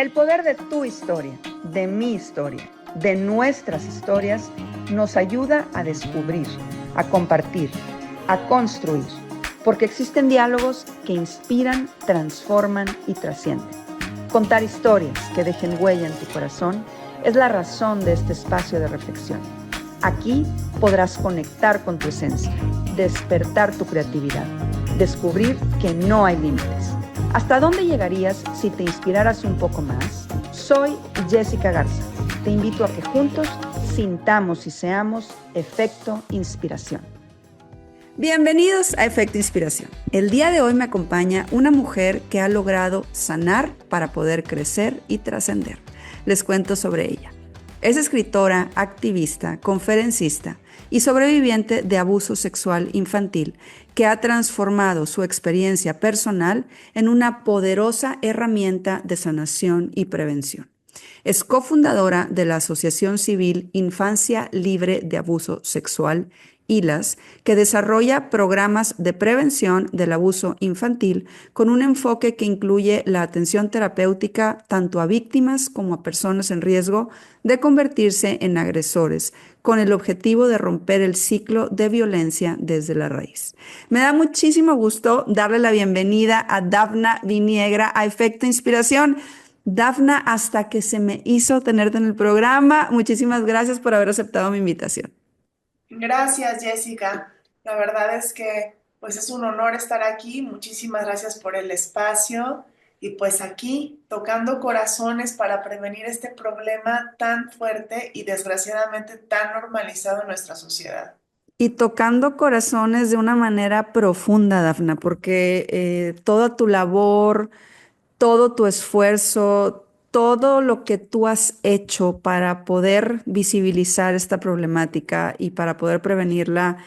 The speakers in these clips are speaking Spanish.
El poder de tu historia, de mi historia, de nuestras historias, nos ayuda a descubrir, a compartir, a construir, porque existen diálogos que inspiran, transforman y trascienden. Contar historias que dejen huella en tu corazón es la razón de este espacio de reflexión. Aquí podrás conectar con tu esencia, despertar tu creatividad, descubrir que no hay límites. ¿Hasta dónde llegarías si te inspiraras un poco más? Soy Jessica Garza. Te invito a que juntos sintamos y seamos Efecto Inspiración. Bienvenidos a Efecto Inspiración. El día de hoy me acompaña una mujer que ha logrado sanar para poder crecer y trascender. Les cuento sobre ella. Es escritora, activista, conferencista y sobreviviente de abuso sexual infantil que ha transformado su experiencia personal en una poderosa herramienta de sanación y prevención. Es cofundadora de la Asociación Civil Infancia Libre de Abuso Sexual, ILAS, que desarrolla programas de prevención del abuso infantil con un enfoque que incluye la atención terapéutica tanto a víctimas como a personas en riesgo de convertirse en agresores, con el objetivo de romper el ciclo de violencia desde la raíz. Me da muchísimo gusto darle la bienvenida a Dafna Viniegra a Efecto Inspiración. Dafna, hasta que se me hizo tenerte en el programa, muchísimas gracias por haber aceptado mi invitación. Gracias, Jessica. La verdad es que pues es un honor estar aquí. Muchísimas gracias por el espacio y pues aquí tocando corazones para prevenir este problema tan fuerte y desgraciadamente tan normalizado en nuestra sociedad. Y tocando corazones de una manera profunda, Dafna, porque toda tu labor, todo tu esfuerzo, todo lo que tú has hecho para poder visibilizar esta problemática y para poder prevenirla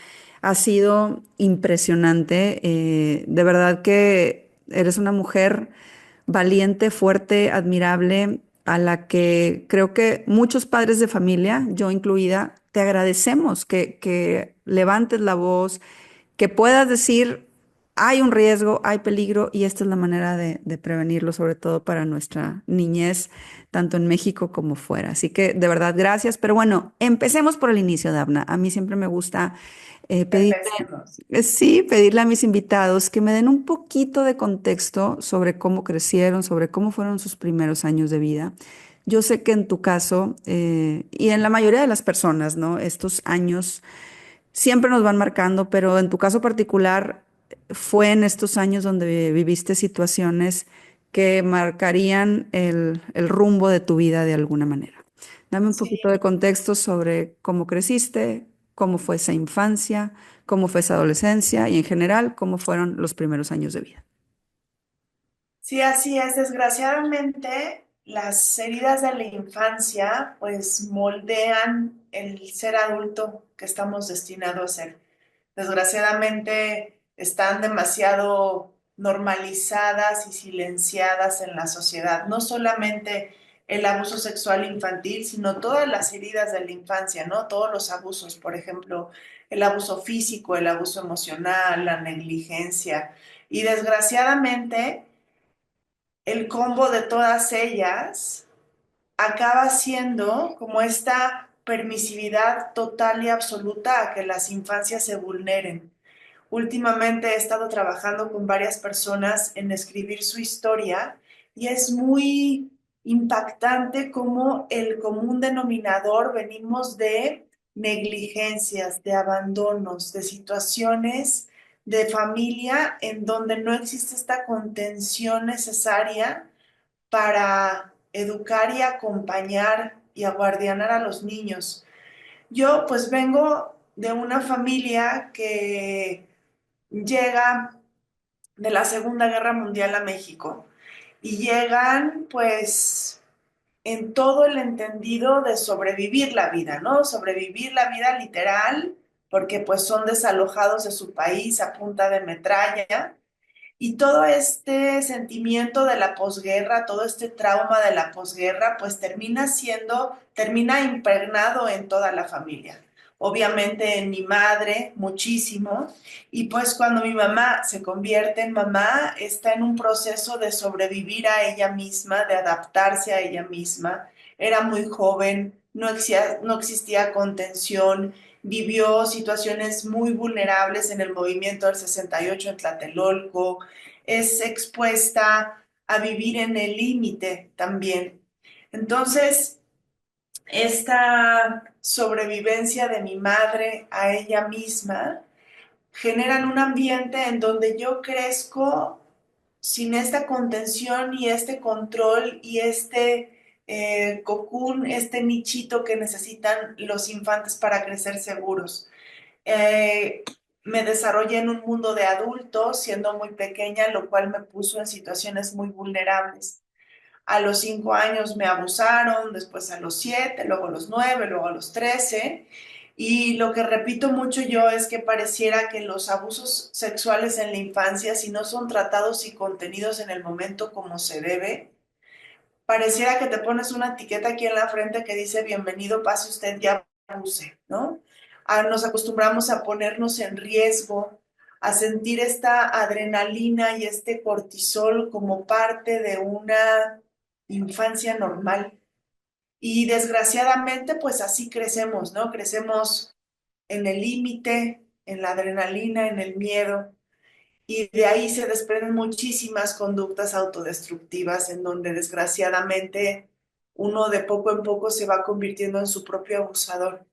ha sido impresionante. De verdad que eres una mujer valiente, fuerte, admirable, a la que creo que muchos padres de familia, yo incluida, te agradecemos que levantes la voz, que puedas decir, hay un riesgo, hay peligro y esta es la manera de prevenirlo, sobre todo para nuestra niñez, tanto en México como fuera. Así que de verdad, gracias. Pero bueno, empecemos por el inicio, Dafna. A mí siempre me gusta pedirle, Empecemos. sí, pedirle a mis invitados que me den un poquito de contexto sobre cómo crecieron, sobre cómo fueron sus primeros años de vida. Yo sé que en tu caso y en la mayoría de las personas, ¿no? Estos años siempre nos van marcando, pero en tu caso particular fue en estos años donde viviste situaciones que marcarían el rumbo de tu vida de alguna manera. Dame un poquito Sí, de contexto sobre cómo creciste, cómo fue esa infancia, cómo fue esa adolescencia y en general cómo fueron los primeros años de vida. sí, así es. Desgraciadamente, las heridas de la infancia pues moldean el ser adulto que estamos destinados a ser. Desgraciadamente están demasiado normalizadas y silenciadas en la sociedad. No solamente el abuso sexual infantil, sino todas las heridas de la infancia, ¿no? Todos los abusos, por ejemplo, el abuso físico, el abuso emocional, la negligencia. Y desgraciadamente, el combo de todas ellas acaba siendo como esta permisividad total y absoluta a que las infancias se vulneren. Últimamente he estado trabajando con varias personas en escribir su historia y es muy impactante cómo el común denominador venimos de negligencias, de abandonos, de situaciones de familia en donde no existe esta contención necesaria para educar y acompañar y aguardianar a los niños. Yo pues vengo de una familia que llega de la Segunda Guerra Mundial a México y llegan pues en todo el entendido de sobrevivir la vida, ¿no? Sobrevivir la vida literal, porque pues son desalojados de su país a punta de metralla y todo este sentimiento de la posguerra, todo este trauma de la posguerra, pues termina impregnado en toda la familia. obviamente en mi madre muchísimo, y pues cuando mi mamá se convierte en mamá, está en un proceso de sobrevivir a ella misma, de adaptarse a ella misma. Era muy joven, no existía contención, vivió situaciones muy vulnerables en el movimiento del 68 en Tlatelolco, es expuesta a vivir en el límite también. Entonces, esta sobrevivencia de mi madre a ella misma generan un ambiente en donde yo crezco sin esta contención y este control y este cocoon, este nichito que necesitan los infantes para crecer seguros. Eh, Me desarrollé en un mundo de adultos siendo muy pequeña, lo cual me puso en situaciones muy vulnerables. A los 5 años me abusaron, después a los 7, luego a los 9, luego a los 13. Y lo que repito mucho yo es que pareciera que los abusos sexuales en la infancia, si no son tratados y contenidos en el momento como se debe, pareciera que te pones una etiqueta aquí en la frente que dice bienvenido, pase usted, ya abuse, ¿no? Nos acostumbramos a ponernos en riesgo, a sentir esta adrenalina y este cortisol como parte de una infancia normal. Y desgraciadamente, pues así crecemos, ¿no? Crecemos en el límite, en la adrenalina, en el miedo. Y de ahí se desprenden muchísimas conductas autodestructivas en donde desgraciadamente uno de poco en poco se va convirtiendo en su propio abusador.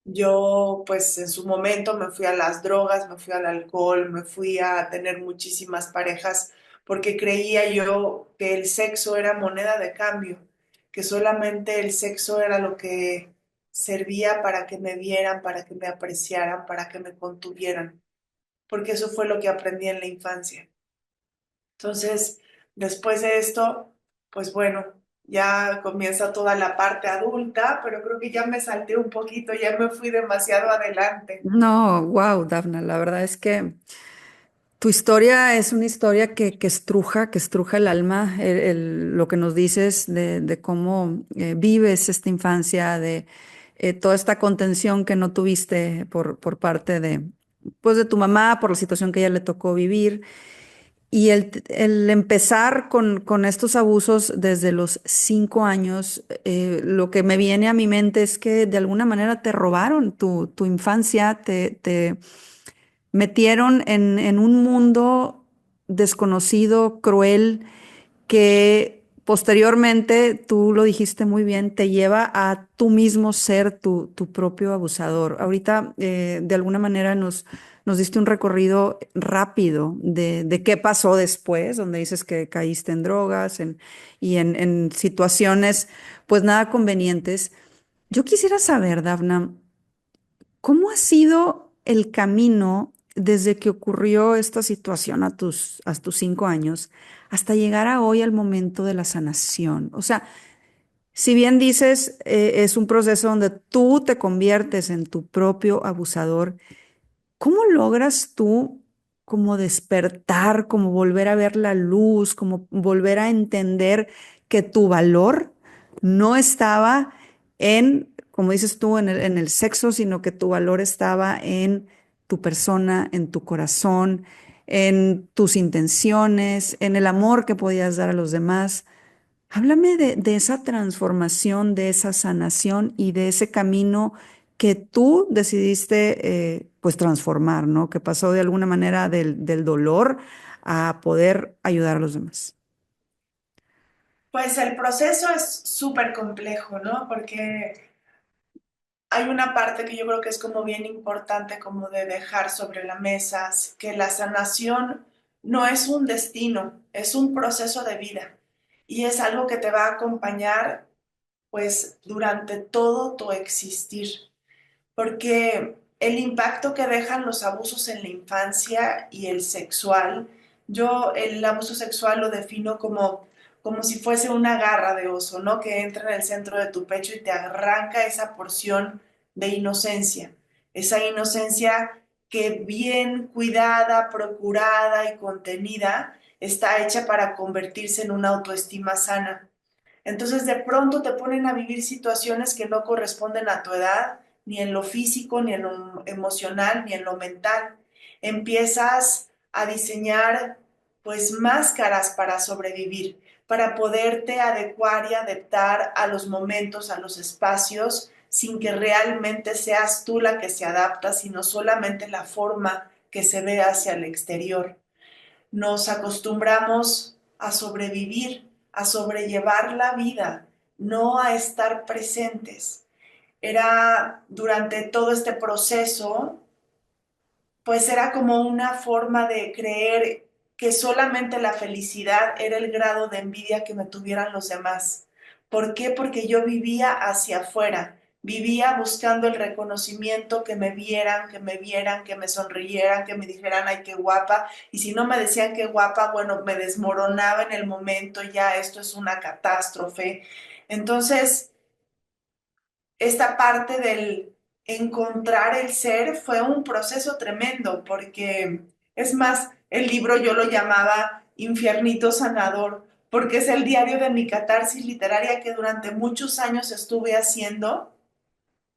Yo pues en su momento me fui a las drogas, me fui al alcohol, me fui a tener muchísimas parejas porque creía yo que el sexo era moneda de cambio, que solamente el sexo era lo que servía para que me vieran, para que me apreciaran, para que me contuvieran, porque eso fue lo que aprendí en la infancia. Entonces, después de esto, pues bueno, ya comienza toda la parte adulta, pero creo que ya me salté un poquito, ya me fui demasiado adelante. No, wow, Dafna, la verdad es que tu historia es una historia que estruja el alma, lo que nos dices de cómo vives esta infancia, de toda esta contención que no tuviste por parte pues, de tu mamá, por la situación que ella le tocó vivir. Y el empezar con estos abusos desde los 5 años, lo que me viene a mi mente es que de alguna manera te robaron tu infancia, te metieron en un mundo desconocido, cruel, que posteriormente, tú lo dijiste muy bien, te lleva a tú mismo ser tu propio abusador. Ahorita, de alguna manera, nos diste un recorrido rápido de qué pasó después, donde dices que caíste en drogas y en situaciones, pues nada convenientes. Yo quisiera saber, Dafna, ¿cómo ha sido el camino desde que ocurrió esta situación a tus 5 años hasta llegar a hoy al momento de la sanación? O sea, si bien dices, es un proceso donde tú te conviertes en tu propio abusador, ¿cómo logras tú como despertar, como volver a ver la luz, como volver a entender que tu valor no estaba en, como dices tú, en el sexo, sino que tu valor estaba en tu persona, en tu corazón, en tus intenciones, en el amor que podías dar a los demás? Háblame de esa transformación, de esa sanación y de ese camino que tú decidiste pues transformar, ¿no? Que pasó de alguna manera del dolor a poder ayudar a los demás. Pues el proceso es súper complejo, ¿no? Porque hay una parte que yo creo que es como bien importante como de dejar sobre la mesa, que la sanación no es un destino, es un proceso de vida y es algo que te va a acompañar pues durante todo tu existir, porque el impacto que dejan los abusos en la infancia y el sexual, yo el abuso sexual lo defino como si fuese una garra de oso, ¿no? Que entra en el centro de tu pecho y te arranca esa porción de inocencia, esa inocencia que bien cuidada, procurada y contenida está hecha para convertirse en una autoestima sana. Entonces de pronto te ponen a vivir situaciones que no corresponden a tu edad, ni en lo físico, ni en lo emocional, ni en lo mental. Empiezas a diseñar pues máscaras para sobrevivir, para poderte adecuar y adaptar a los momentos, a los espacios, sin que realmente seas tú la que se adapta, sino solamente la forma que se ve hacia el exterior. Nos acostumbramos a sobrevivir, a sobrellevar la vida, no a estar presentes. Era durante todo este proceso, pues era como una forma de creer que solamente la felicidad era el grado de envidia que me tuvieran los demás. ¿Por qué? Porque yo vivía hacia afuera, vivía buscando el reconocimiento, que me vieran, que me sonrieran, que me dijeran, ay, qué guapa. Y si no me decían qué guapa, bueno, me desmoronaba en el momento, ya esto es una catástrofe. Entonces, esta parte del encontrar el ser fue un proceso tremendo, porque es más, el libro yo lo llamaba Infiernito Sanador, porque es el diario de mi catarsis literaria que durante muchos años estuve haciendo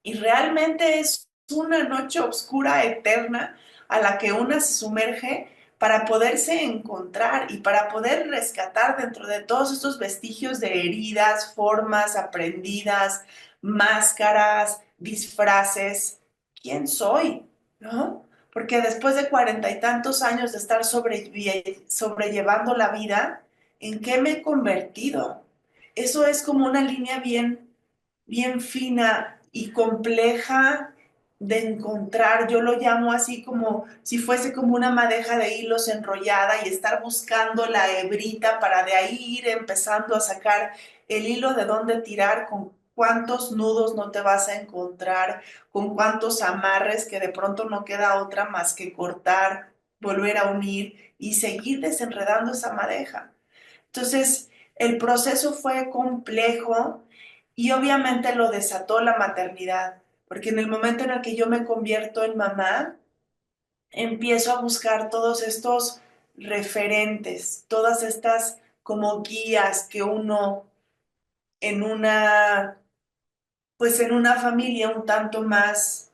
y realmente es una noche oscura eterna a la que una se sumerge para poderse encontrar y para poder rescatar dentro de todos estos vestigios de heridas, formas aprendidas, máscaras, disfraces. ¿Quién soy? ¿No? Porque después de 40 y tantos años de estar sobrellevando la vida, ¿en qué me he convertido? Eso es como una línea bien fina y compleja de encontrar. Yo lo llamo así como si fuese como una madeja de hilos enrollada y estar buscando la hebrita para de ahí ir empezando a sacar el hilo de dónde tirar, con cuántos nudos no te vas a encontrar, con cuántos amarres que de pronto no queda otra más que cortar, volver a unir y seguir desenredando esa madeja. Entonces, el proceso fue complejo y obviamente lo desató la maternidad, porque en el momento en el que yo me convierto en mamá, empiezo a buscar todos estos referentes, todas estas como guías que uno en pues en una familia un tanto más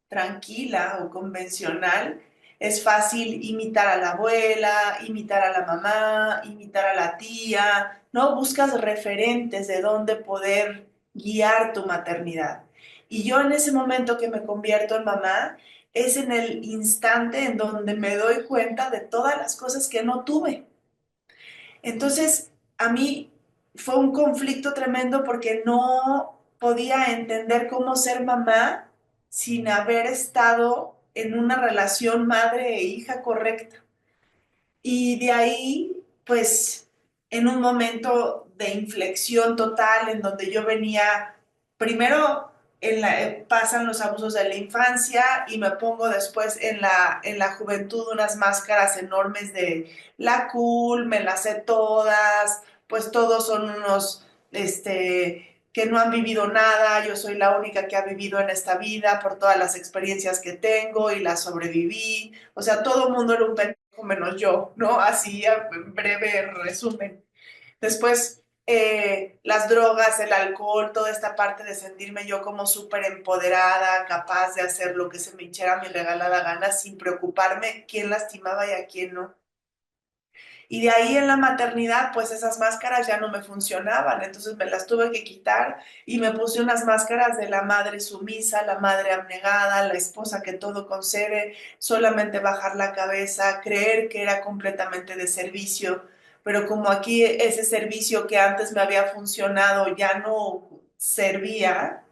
tranquila o convencional, es fácil imitar a la abuela, imitar a la mamá, imitar a la tía, ¿no? Buscas referentes de dónde poder guiar tu maternidad. Y yo en ese momento que me convierto en mamá, es en el instante en donde me doy cuenta de todas las cosas que no tuve. Entonces, a mí fue un conflicto tremendo porque no podía entender cómo ser mamá sin haber estado en una relación madre e hija correcta. Y de ahí, pues, en un momento de inflexión total en donde yo venía, primero pasan los abusos de la infancia y me pongo después en la juventud unas máscaras enormes de la cool, me las sé todas, pues todos son unos, que no han vivido nada, yo soy la única que ha vivido en esta vida por todas las experiencias que tengo y las sobreviví. O sea, todo el mundo era un pendejo menos yo, ¿no? Así, en breve resumen. Después, las drogas, el alcohol, toda esta parte de sentirme yo como súper empoderada, capaz de hacer lo que se me hinchara mi regalada gana sin preocuparme quién lastimaba y a quién no. Y de ahí en la maternidad, pues esas máscaras ya no me funcionaban, entonces me las tuve que quitar y me puse unas máscaras de la madre sumisa, la madre abnegada, la esposa que todo concede, solamente bajar la cabeza, creer que era completamente de servicio, pero como aquí ese servicio que antes me había funcionado ya no servía,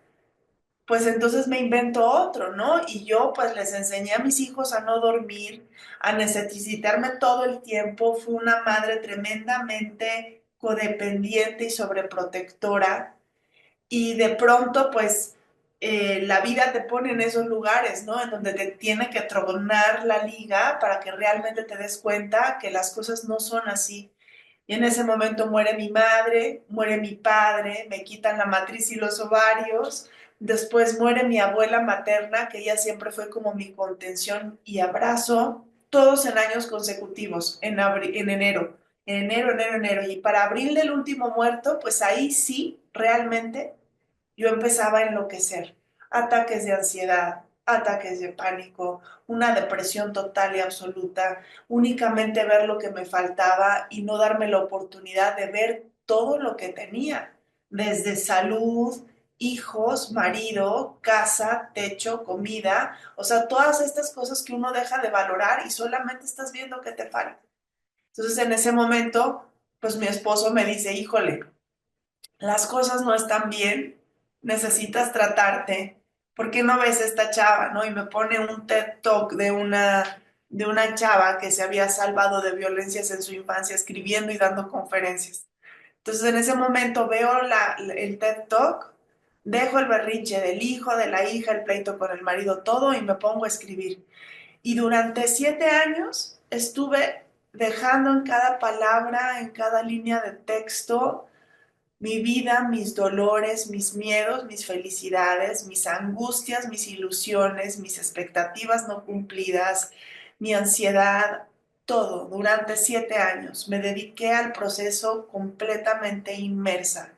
pues entonces me invento otro, ¿no? Y yo pues les enseñé a mis hijos a no dormir, a necesitarme todo el tiempo. Fui una madre tremendamente codependiente y sobreprotectora. Y de pronto pues la vida te pone en esos lugares, ¿no? En donde te tiene que tronar la liga para que realmente te des cuenta que las cosas no son así. Y en ese momento muere mi madre, muere mi padre, me quitan la matriz y los ovarios. Después muere mi abuela materna, que ella siempre fue como mi contención y abrazo, todos en años consecutivos, en enero, enero. Y para abril del último muerto, pues ahí sí, realmente, yo empezaba a enloquecer, ataques de ansiedad, ataques de pánico, una depresión total y absoluta, únicamente ver lo que me faltaba y no darme la oportunidad de ver todo lo que tenía, desde salud, hijos, marido, casa, techo, comida, o sea, todas estas cosas que uno deja de valorar y solamente estás viendo que te falta. Entonces, en ese momento, pues mi esposo me dice, híjole, las cosas no están bien, necesitas tratarte. ¿Por qué no ves esta chava, no? Y me pone un TED Talk de una chava que se había salvado de violencias en su infancia, escribiendo y dando conferencias. Entonces, en ese momento veo el TED Talk, dejo el berrinche del hijo, de la hija, el pleito con el marido, todo, y me pongo a escribir. Y durante 7 años estuve dejando en cada palabra, en cada línea de texto, mi vida, mis dolores, mis miedos, mis felicidades, mis angustias, mis ilusiones, mis expectativas no cumplidas, mi ansiedad, todo. Durante 7 años me dediqué al proceso completamente inmersa.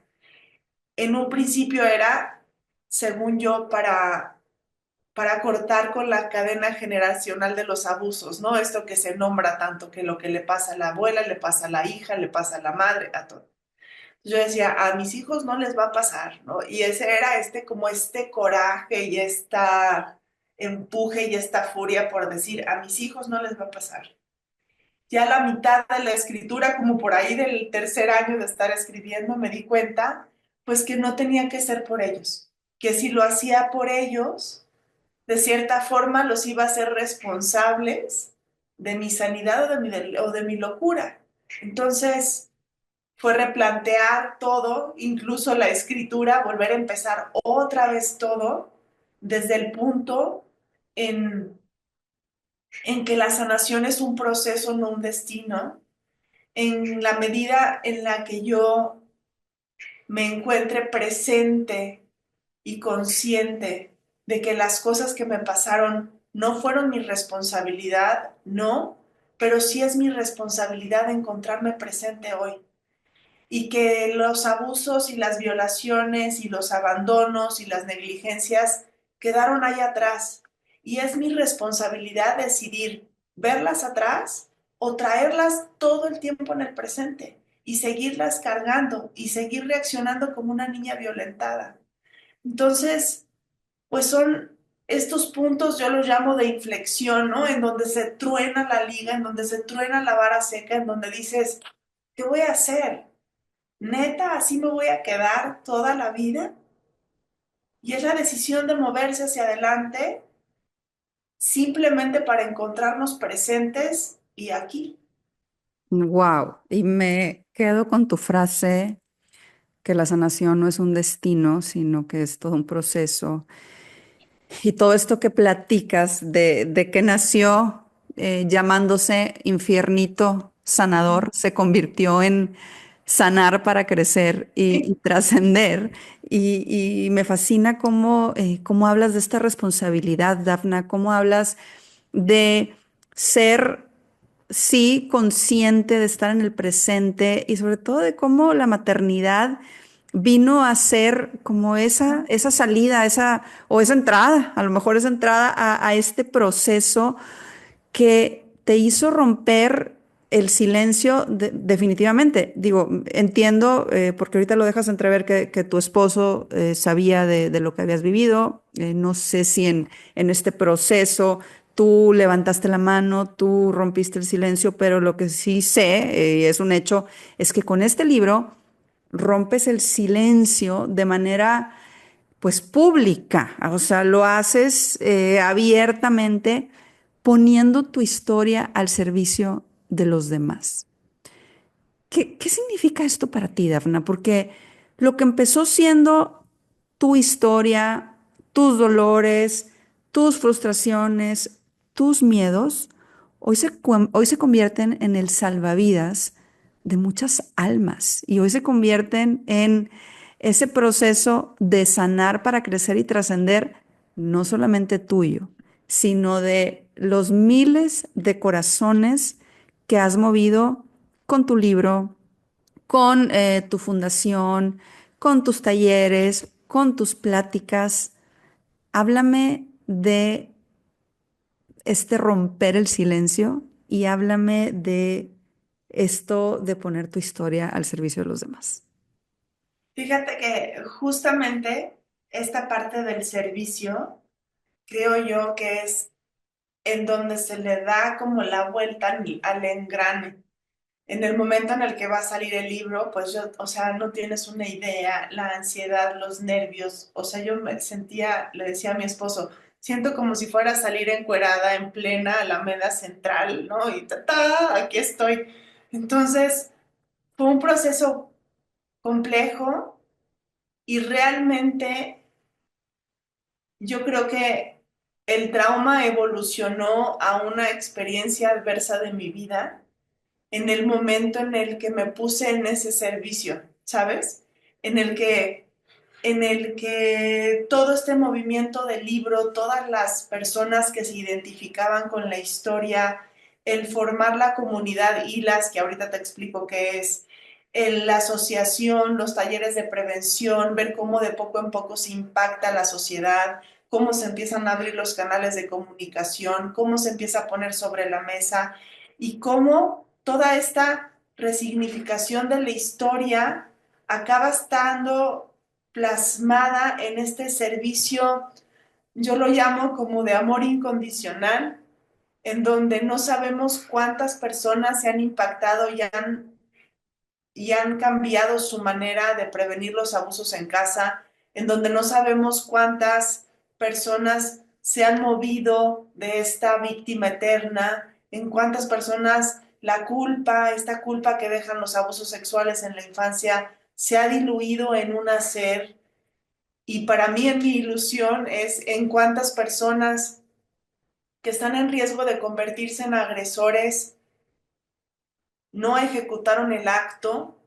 En un principio era, según yo, para cortar con la cadena generacional de los abusos, ¿no? Esto que se nombra tanto, que lo que le pasa a la abuela, le pasa a la hija, le pasa a la madre, a todo. Yo decía, a mis hijos no les va a pasar, ¿no? Y ese era como este coraje y esta empuje y esta furia por decir, a mis hijos no les va a pasar. Ya a la mitad de la escritura, como por ahí del tercer año de estar escribiendo, me di cuenta, pues que no tenía que ser por ellos, que si lo hacía por ellos, de cierta forma los iba a ser responsables de mi sanidad o de mi locura. Entonces fue replantear todo, incluso la escritura, volver a empezar otra vez todo desde el punto en, en que la sanación es un proceso, no un destino, en la medida en la que yo me encuentre presente y consciente de que las cosas que me pasaron no fueron mi responsabilidad, no, pero sí es mi responsabilidad encontrarme presente hoy y que los abusos y las violaciones y los abandonos y las negligencias quedaron ahí atrás. Y es mi responsabilidad decidir verlas atrás o traerlas todo el tiempo en el presente y seguirlas cargando y seguir reaccionando como una niña violentada. Entonces, pues son estos puntos, yo los llamo de inflexión, ¿no? En donde se truena la liga, en donde se truena la vara seca, en donde dices, ¿qué voy a hacer? Neta, así me voy a quedar toda la vida. Y es la decisión de moverse hacia adelante simplemente para encontrarnos presentes y aquí. Wow, y me quedo con tu frase que la sanación no es un destino, sino que es todo un proceso. Y todo esto que platicas de que nació llamándose infiernito sanador, se convirtió en sanar para crecer y trascender. Y me fascina cómo hablas de esta responsabilidad, Dafna, cómo hablas de ser, sí, consciente de estar en el presente y sobre todo de cómo la maternidad vino a ser como esa salida, o esa entrada, a lo mejor esa entrada a este proceso que te hizo romper el silencio definitivamente. Digo, entiendo, porque ahorita lo dejas entrever que tu esposo sabía de lo que habías vivido. No sé si en este proceso tú levantaste la mano, tú rompiste el silencio, pero lo que sí sé, y es un hecho, es que con este libro rompes el silencio de manera pues pública, o sea, lo haces abiertamente poniendo tu historia al servicio de los demás. ¿Qué significa esto para ti, Dafna? Porque lo que empezó siendo tu historia, tus dolores, tus frustraciones, tus miedos, hoy se convierten en el salvavidas de muchas almas y hoy se convierten en ese proceso de sanar para crecer y trascender, no solamente tuyo, sino de los miles de corazones que has movido con tu libro, con tu fundación, con tus talleres, con tus pláticas. Háblame de este romper el silencio y háblame de esto de poner tu historia al servicio de los demás. Fíjate que justamente esta parte del servicio, creo yo que es en donde se le da como la vuelta al engrane. En el momento en el que va a salir el libro, pues yo, o sea, no tienes una idea, la ansiedad, los nervios, o sea, yo me sentía, le decía a mi esposo, siento como si fuera a salir encuerada en plena Alameda Central, ¿no? Y aquí estoy. Entonces, fue un proceso complejo y realmente yo creo que el trauma evolucionó a una experiencia adversa de mi vida en el momento en el que me puse en ese servicio, ¿sabes? En el que, en el que todo este movimiento del libro, todas las personas que se identificaban con la historia, el formar la comunidad ILAS, que ahorita te explico qué es, la asociación, los talleres de prevención, ver cómo de poco en poco se impacta la sociedad, cómo se empiezan a abrir los canales de comunicación, cómo se empieza a poner sobre la mesa y cómo toda esta resignificación de la historia acaba estando plasmada en este servicio, yo lo llamo como de amor incondicional, en donde no sabemos cuántas personas se han impactado y han cambiado su manera de prevenir los abusos en casa, en donde no sabemos cuántas personas se han movido de esta víctima eterna, en cuántas personas la culpa, esta culpa que dejan los abusos sexuales en la infancia, se ha diluido en un hacer. Y para mí, en mi ilusión, es en cuántas personas que están en riesgo de convertirse en agresores no ejecutaron el acto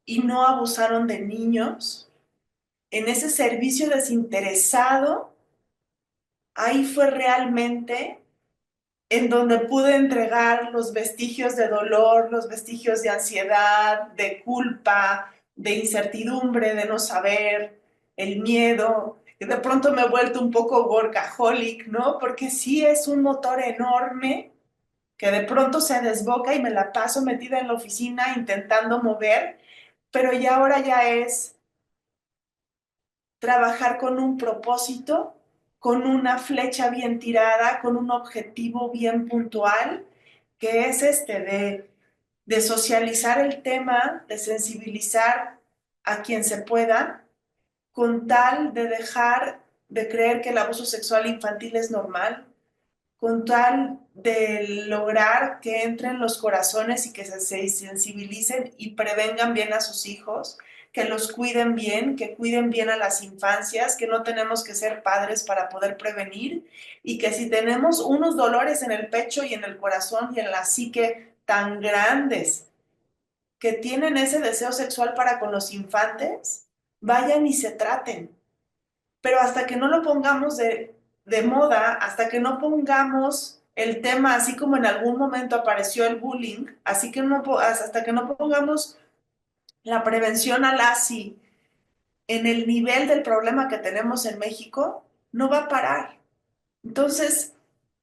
y no abusaron de niños, en ese servicio desinteresado, ahí fue realmente en donde pude entregar los vestigios de dolor, los vestigios de ansiedad, de culpa, de incertidumbre, de no saber, el miedo. Y de pronto me he vuelto un poco workaholic, ¿no? Porque sí es un motor enorme que de pronto se desboca y me la paso metida en la oficina intentando mover, pero ya ahora ya es trabajar con un propósito, con una flecha bien tirada, con un objetivo bien puntual, que es de socializar el tema, de sensibilizar a quien se pueda, con tal de dejar de creer que el abuso sexual infantil es normal, con tal de lograr que entren los corazones y que se sensibilicen y prevengan bien a sus hijos, que los cuiden bien, que cuiden bien a las infancias, que no tenemos que ser padres para poder prevenir y que si tenemos unos dolores en el pecho y en el corazón y en la psique tan grandes que tienen ese deseo sexual para con los infantes, vayan y se traten, pero hasta que no lo pongamos de moda, hasta que no pongamos el tema, así como en algún momento apareció el bullying, así que no, hasta que no pongamos la prevención al ASI en el nivel del problema que tenemos en México, no va a parar. Entonces,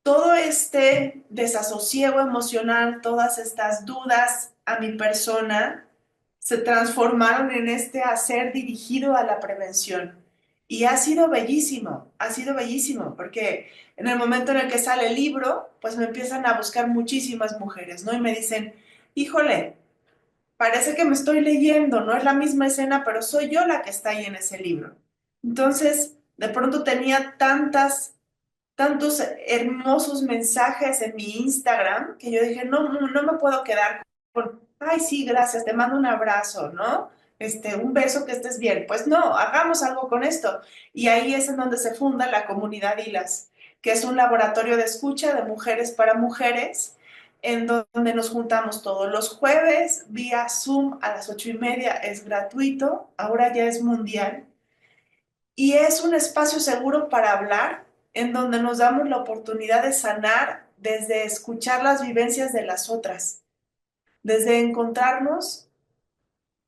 todo este desasosiego emocional, todas estas dudas a mi persona, se transformaron en este hacer dirigido a la prevención. Y ha sido bellísimo, porque en el momento en el que sale el libro, pues me empiezan a buscar muchísimas mujeres, ¿no? Y me dicen, híjole, parece que me estoy leyendo, no es la misma escena, pero soy yo la que está ahí en ese libro. Entonces, de pronto tenía tantos hermosos mensajes en mi Instagram que yo dije, no me puedo quedar con, ay, sí, gracias, te mando un abrazo, ¿no? Un beso, que estés bien. Pues no, hagamos algo con esto. Y ahí es en donde se funda la comunidad ILAS, que es un laboratorio de escucha de mujeres para mujeres, en donde nos juntamos todos los jueves vía Zoom a las 8:30, es gratuito, ahora ya es mundial y es un espacio seguro para hablar, en donde nos damos la oportunidad de sanar desde escuchar las vivencias de las otras, desde encontrarnos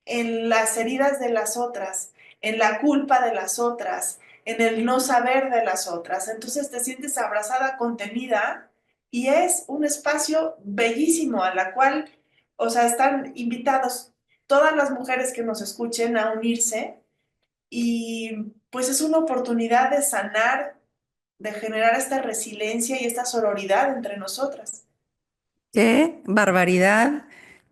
en las heridas de las otras, en la culpa de las otras, en el no saber de las otras. Entonces te sientes abrazada, contenida y es un espacio bellísimo a la cual, o sea, están invitados todas las mujeres que nos escuchen a unirse y pues es una oportunidad de sanar, de generar esta resiliencia y esta sororidad entre nosotras. Qué barbaridad,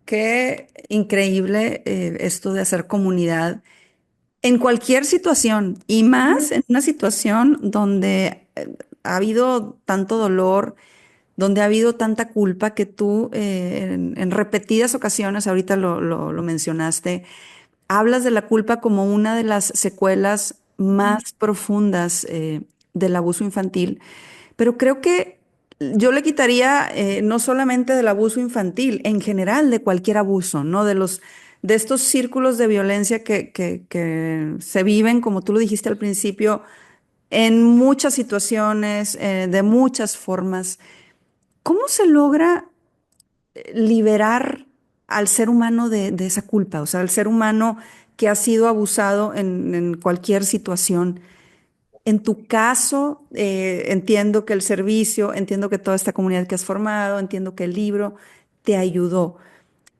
qué increíble esto de hacer comunidad en cualquier situación y más Ujú. en una situación donde ha habido tanto dolor, donde ha habido tanta culpa que tú en repetidas ocasiones, ahorita lo mencionaste, hablas de la culpa como una de las secuelas más profundas del abuso infantil, pero creo que yo le quitaría no solamente del abuso infantil, en general de cualquier abuso, ¿no? De estos círculos de violencia que se viven, como tú lo dijiste al principio, en muchas situaciones, de muchas formas. ¿Cómo se logra liberar al ser humano de esa culpa? O sea, al ser humano que ha sido abusado en cualquier situación. En tu caso, entiendo que el servicio, entiendo que toda esta comunidad que has formado, entiendo que el libro te ayudó.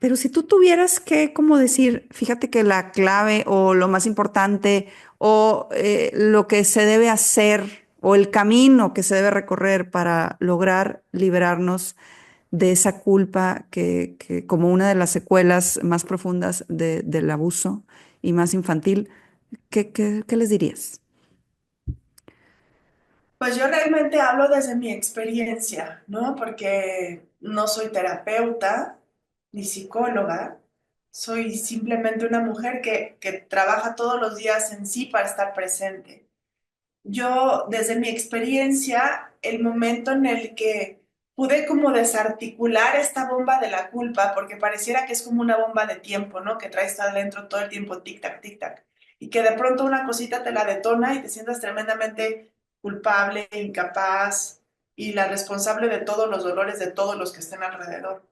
Pero si tú tuvieras que, como decir, fíjate que la clave o lo más importante o lo que se debe hacer o el camino que se debe recorrer para lograr liberarnos de esa culpa que como una de las secuelas más profundas del abuso y más infantil, ¿qué les dirías? Pues yo realmente hablo desde mi experiencia, ¿no? Porque no soy terapeuta ni psicóloga, soy simplemente una mujer que trabaja todos los días en sí para estar presente. Yo, desde mi experiencia, el momento en el que pude como desarticular esta bomba de la culpa, porque pareciera que es como una bomba de tiempo, ¿no? Que traes adentro todo el tiempo, tic-tac, tic-tac, y que de pronto una cosita te la detona y te sientas tremendamente culpable, incapaz y la responsable de todos los dolores de todos los que estén alrededor.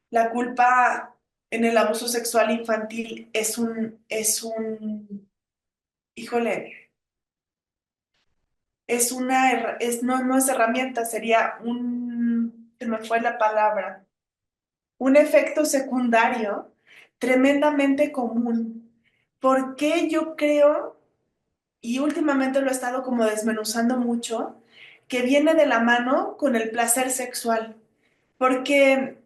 La culpa en el abuso sexual infantil híjole, es no, no es herramienta, sería se me fue la palabra, un efecto secundario tremendamente común. Porque yo creo, y últimamente lo he estado como desmenuzando mucho, que viene de la mano con el placer sexual? Porque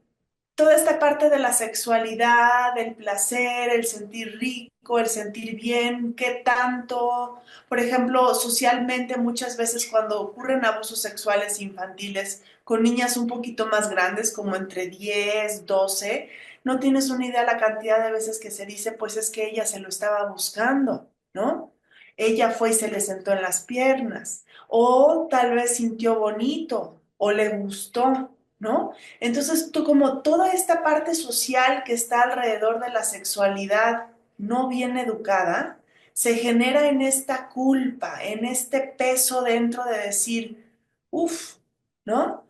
toda esta parte de la sexualidad, el placer, el sentir rico, el sentir bien, qué tanto, por ejemplo, socialmente muchas veces cuando ocurren abusos sexuales infantiles con niñas un poquito más grandes, como entre 10, 12, no tienes una idea la cantidad de veces que se dice, pues es que ella se lo estaba buscando, ¿no? Ella fue y se le sentó en las piernas, o tal vez sintió bonito, o le gustó, ¿no? Entonces, tú como toda esta parte social que está alrededor de la sexualidad no bien educada, se genera en esta culpa, en este peso dentro de decir, uff, ¿no?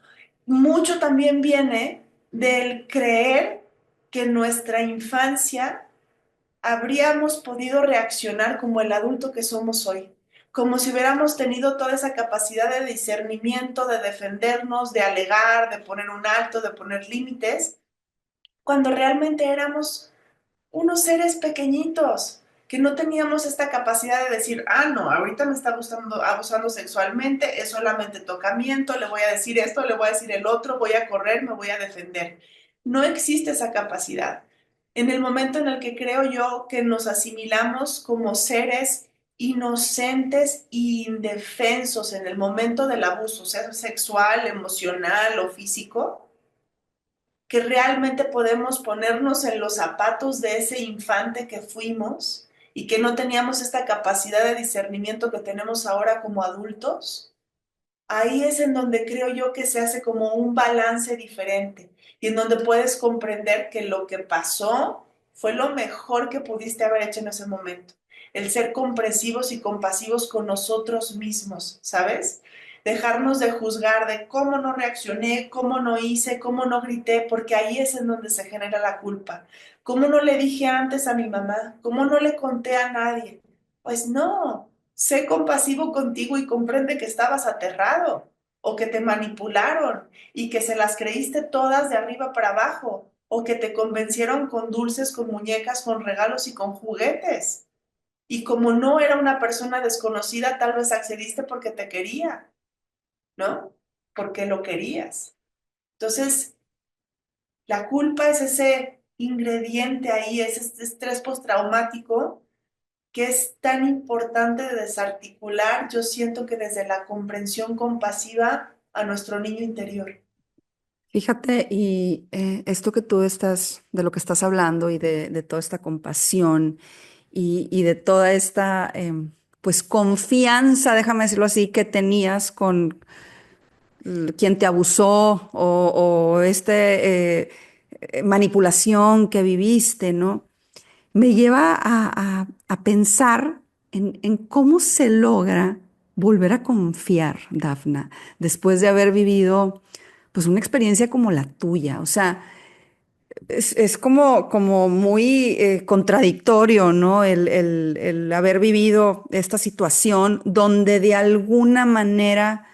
Mucho también viene del creer que en nuestra infancia habríamos podido reaccionar como el adulto que somos hoy, como si hubiéramos tenido toda esa capacidad de discernimiento, de defendernos, de alegar, de poner un alto, de poner límites, cuando realmente éramos unos seres pequeñitos que no teníamos esta capacidad de decir, ah, no, ahorita me está abusando sexualmente, es solamente tocamiento, le voy a decir esto, le voy a decir el otro, voy a correr, me voy a defender. No existe esa capacidad. En el momento en el que creo yo que nos asimilamos como seres inocentes e indefensos en el momento del abuso, sea sexual, emocional o físico, que realmente podemos ponernos en los zapatos de ese infante que fuimos y que no teníamos esta capacidad de discernimiento que tenemos ahora como adultos, ahí es en donde creo yo que se hace como un balance diferente y en donde puedes comprender que lo que pasó fue lo mejor que pudiste haber hecho en ese momento. El ser comprensivos y compasivos con nosotros mismos, ¿sabes? Dejarnos de juzgar de cómo no reaccioné, cómo no hice, cómo no grité, porque ahí es en donde se genera la culpa. ¿Cómo no le dije antes a mi mamá? ¿Cómo no le conté a nadie? Pues no, Sé compasivo contigo y comprende que estabas aterrado o que te manipularon y que se las creíste todas de arriba para abajo o que te convencieron con dulces, con muñecas, con regalos y con juguetes. Y como no era una persona desconocida, tal vez accediste porque te quería, ¿no? Porque lo querías. Entonces, la culpa es ese ingrediente ahí, es este estrés postraumático que es tan importante de desarticular, yo siento que desde la comprensión compasiva a nuestro niño interior. Fíjate, y esto que tú estás, de lo que estás hablando y de toda esta compasión y de toda esta, pues, confianza, déjame decirlo así, que tenías con quien te abusó o manipulación que viviste, ¿no? Me lleva a pensar en cómo se logra volver a confiar, Dafna, después de haber vivido pues una experiencia como la tuya. O sea, es como muy contradictorio, ¿no? El haber vivido esta situación donde de alguna manera,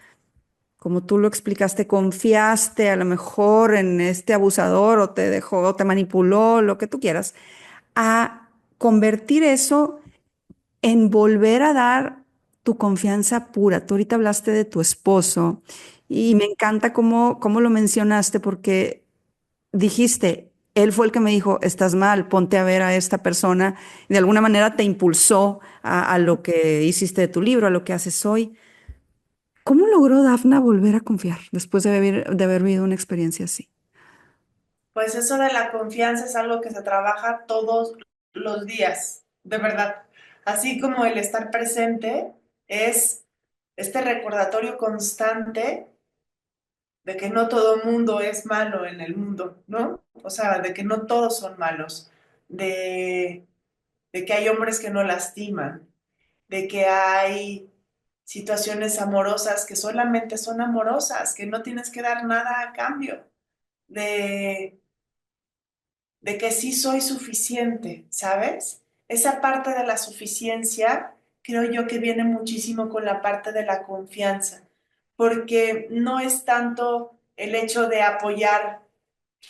como tú lo explicaste, confiaste a lo mejor en este abusador o te dejó, o te manipuló, lo que tú quieras, a convertir eso en volver a dar tu confianza pura. Tú ahorita hablaste de tu esposo y me encanta cómo lo mencionaste porque dijiste, él fue el que me dijo, estás mal, ponte a ver a esta persona. Y de alguna manera te impulsó a lo que hiciste de tu libro, a lo que haces hoy. ¿Cómo logró Dafna volver a confiar después de haber vivido una experiencia así? Pues eso de la confianza es algo que se trabaja todos los días, de verdad. Así como el estar presente es este recordatorio constante de que no todo mundo es malo en el mundo, ¿no? O sea, de que no todos son malos, de, de que hay hombres que no lastiman, de que hay situaciones amorosas que solamente son amorosas, que no tienes que dar nada a cambio, de, de que sí soy suficiente, ¿sabes? Esa parte de la suficiencia creo yo que viene muchísimo con la parte de la confianza, porque no es tanto el hecho de apoyar,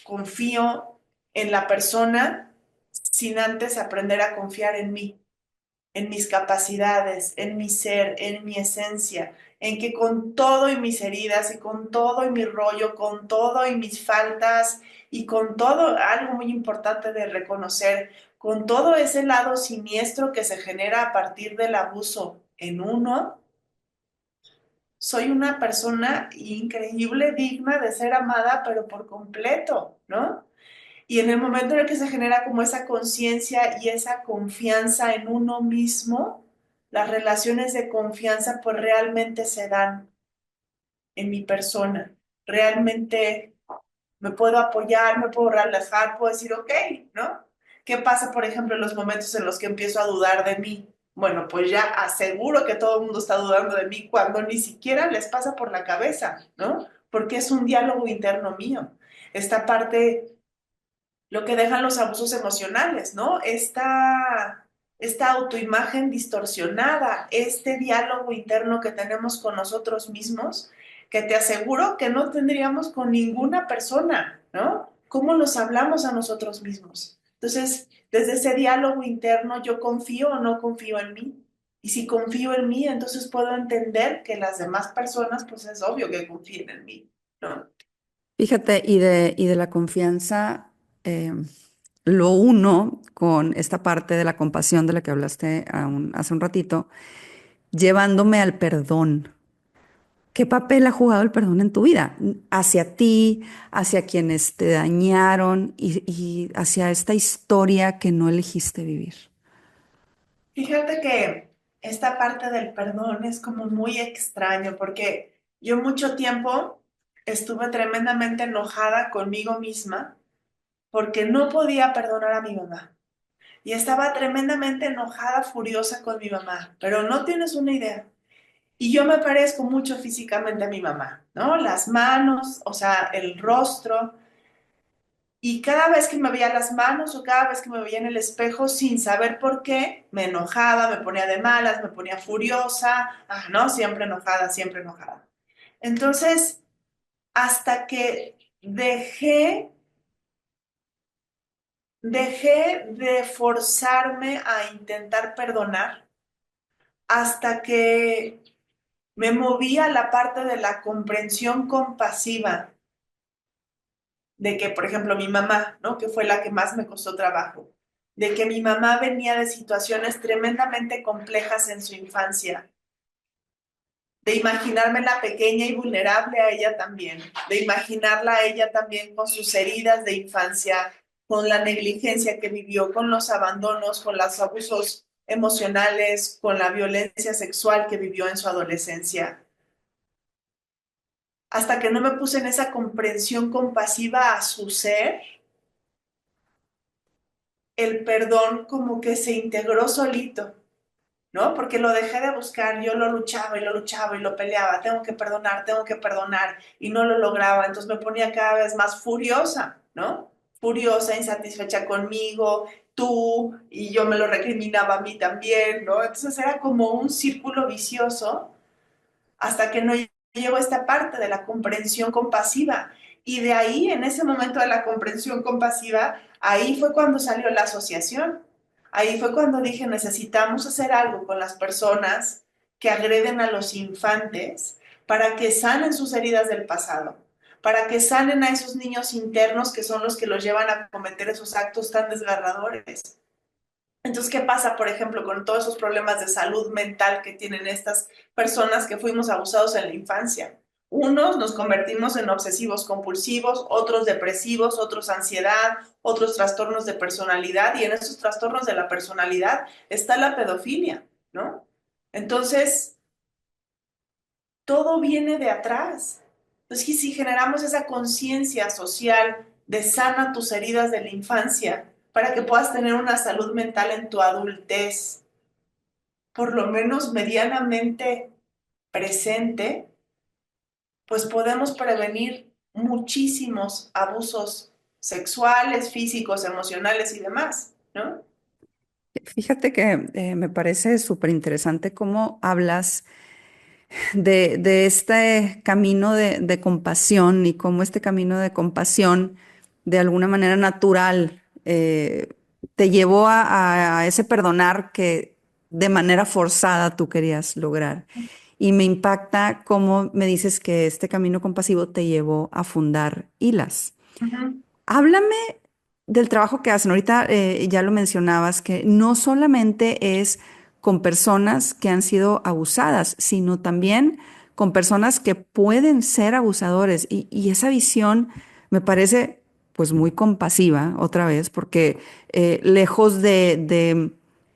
confío en la persona, sin antes aprender a confiar en mí, en mis capacidades, en mi ser, en mi esencia, en que con todo y mis heridas y con todo y mi rollo, con todo y mis faltas y con todo, algo muy importante de reconocer, con todo ese lado siniestro que se genera a partir del abuso en uno, soy una persona increíble, digna de ser amada, pero por completo, ¿no? Y en el momento en el que se genera como esa conciencia y esa confianza en uno mismo, las relaciones de confianza pues realmente se dan en mi persona. Realmente me puedo apoyar, me puedo relajar, puedo decir, ok, ¿no? ¿Qué pasa, por ejemplo, en los momentos en los que empiezo a dudar de mí? Bueno, pues ya aseguro que todo el mundo está dudando de mí cuando ni siquiera les pasa por la cabeza, ¿no? Porque es un diálogo interno mío. Esta parte lo que dejan los abusos emocionales, ¿no? Esta autoimagen distorsionada, este diálogo interno que tenemos con nosotros mismos, que te aseguro que no tendríamos con ninguna persona, ¿no? ¿Cómo nos hablamos a nosotros mismos? Entonces, desde ese diálogo interno, ¿yo confío o no confío en mí? Y si confío en mí, entonces puedo entender que las demás personas, pues es obvio que confíen en mí, ¿no? Fíjate, y de la confianza, eh, lo uno con esta parte de la compasión de la que hablaste hace un ratito, llevándome al perdón. ¿Qué papel ha jugado el perdón en tu vida? Hacia ti, hacia quienes te dañaron y hacia esta historia que no elegiste vivir. Fíjate que esta parte del perdón es como muy extraño porque yo mucho tiempo estuve tremendamente enojada conmigo misma porque no podía perdonar a mi mamá. Y estaba tremendamente enojada, furiosa con mi mamá, pero no tienes una idea. Y yo me parezco mucho físicamente a mi mamá, ¿no? Las manos, o sea, el rostro. Y cada vez que me veía las manos o cada vez que me veía en el espejo, sin saber por qué, me enojaba, me ponía de malas, me ponía furiosa, ¿no? Siempre enojada, siempre enojada. Entonces, hasta que dejé de forzarme a intentar perdonar, hasta que me moví a la parte de la comprensión compasiva, de que, por ejemplo, mi mamá, ¿no? Que fue la que más me costó trabajo, de que mi mamá venía de situaciones tremendamente complejas en su infancia, de imaginármela pequeña y vulnerable a ella también, de imaginarla a ella también con sus heridas de infancia, con la negligencia que vivió, con los abandonos, con los abusos emocionales, con la violencia sexual que vivió en su adolescencia. Hasta que no me puse en esa comprensión compasiva a su ser, el perdón como que se integró solito, ¿no? Porque lo dejé de buscar, yo lo luchaba y lo luchaba y lo peleaba, tengo que perdonar, y no lo lograba, entonces me ponía cada vez más furiosa, ¿no? Furiosa, insatisfecha conmigo, tú, y yo me lo recriminaba a mí también, ¿no? Entonces era como un círculo vicioso hasta que no llegó esta parte de la comprensión compasiva. Y de ahí, en ese momento de la comprensión compasiva, ahí fue cuando salió la asociación. Ahí fue cuando dije, necesitamos hacer algo con las personas que agreden a los infantes para que sanen sus heridas del pasado, para que sanen a esos niños internos que son los que los llevan a cometer esos actos tan desgarradores. Entonces, ¿qué pasa, por ejemplo, con todos esos problemas de salud mental que tienen estas personas que fuimos abusados en la infancia? Unos nos convertimos en obsesivos compulsivos, otros depresivos, otros ansiedad, otros trastornos de personalidad, y en esos trastornos de la personalidad está la pedofilia, ¿no? Entonces, todo viene de atrás. Entonces, si generamos esa conciencia social de sana tus heridas de la infancia para que puedas tener una salud mental en tu adultez, por lo menos medianamente presente, pues podemos prevenir muchísimos abusos sexuales, físicos, emocionales y demás, ¿no? Fíjate que me parece súper interesante cómo hablas de este camino de compasión y cómo este camino de compasión de alguna manera natural te llevó a ese perdonar que de manera forzada tú querías lograr. Y me impacta cómo me dices que este camino compasivo te llevó a fundar ILAS. Ujú, Háblame del trabajo que hacen. Ahorita ya lo mencionabas, que no solamente es con personas que han sido abusadas, sino también con personas que pueden ser abusadores. Y esa visión me parece pues muy compasiva otra vez, porque lejos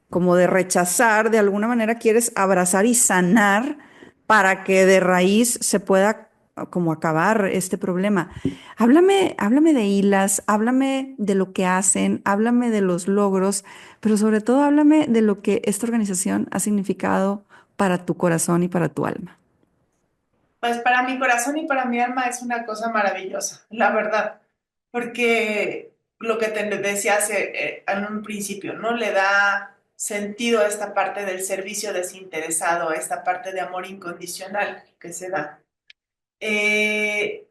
como de rechazar, de alguna manera quieres abrazar y sanar para que de raíz se pueda como acabar este problema. Háblame de ILAS, háblame de lo que hacen, háblame de los logros, pero sobre todo háblame de lo que esta organización ha significado para tu corazón y para tu alma. pues para mi corazón y para mi alma es una cosa maravillosa, la verdad, porque lo que te decía en un principio, ¿no? Le da sentido a esta parte del servicio desinteresado, a esta parte de amor incondicional que se da. Y